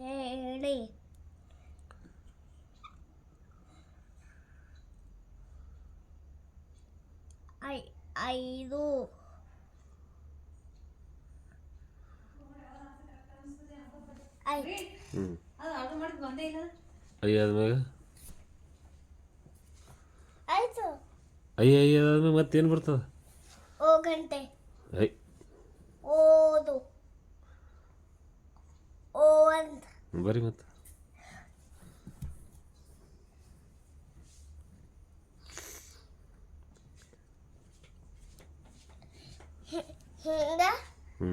ಹೇಳಿ. ಐದು. ಐ ಆದ್ಮ್ಯಾಗ ಆಯ್ತು. ಅದಾದ್ಮೇಲೆ ಮತ್ತೇನು ಬರ್ತದೆ? ಓ ಗಂಟೆ. ಐ ಓದು. ಓ ಅಂತ ಬರಿ ಮತ್ತೆ ಹಿಂಗ ಹ್ಞೂ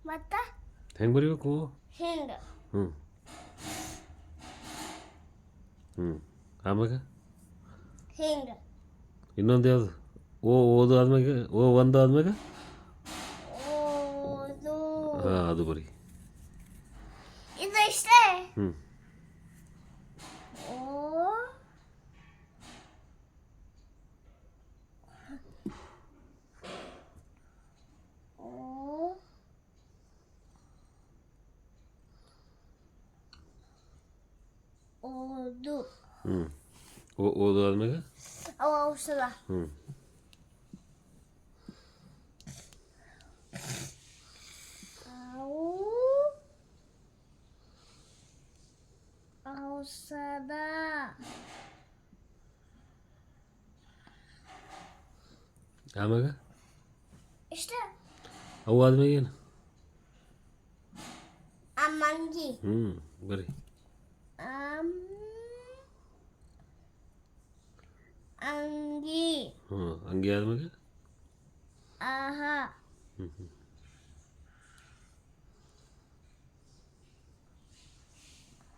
ಮತ್ತ ಹೆಂಗೆ ಬರಿಬೇಕು? ಹಿಂಗ. ಹ್ಞೂ ಹ್ಞೂ ಆಮ್ಯಾಗ ಹಿಂಗ. ಇನ್ನೊಂದು ಯಾವುದು? ಓದು ಆದ್ಮ್ಯಾಗ ಒಂದು ಆದ್ಮ್ಯಾಗ ಓದು. ಹಾಂ ಅದು ಬರಿ. ಇದು ಇಷ್ಟೇ. ಹ್ಞೂ ಓ ಓ ಓದು. ಹ್ಞೂ ಓದು ಆದ್ಮ್ಯಾಗ ಔಷಧ. ಹ್ಞೂ ಔಷಧ. ಆಮ್ಯಾಗ ಇಷ್ಟ. ಅವು ಆದ್ಮ್ಯಾಗ ಏನು? ಅಮ್ಮಂಗಿ. ಹ್ಞೂ ಬರಿ. ಅಂಗಿ. ಹ್ಞೂ ಅಂಗಿ ಆದ್ಮ್ಯಾಗ ಆಹಾ. ಹ್ಞೂ ಹ್ಞೂ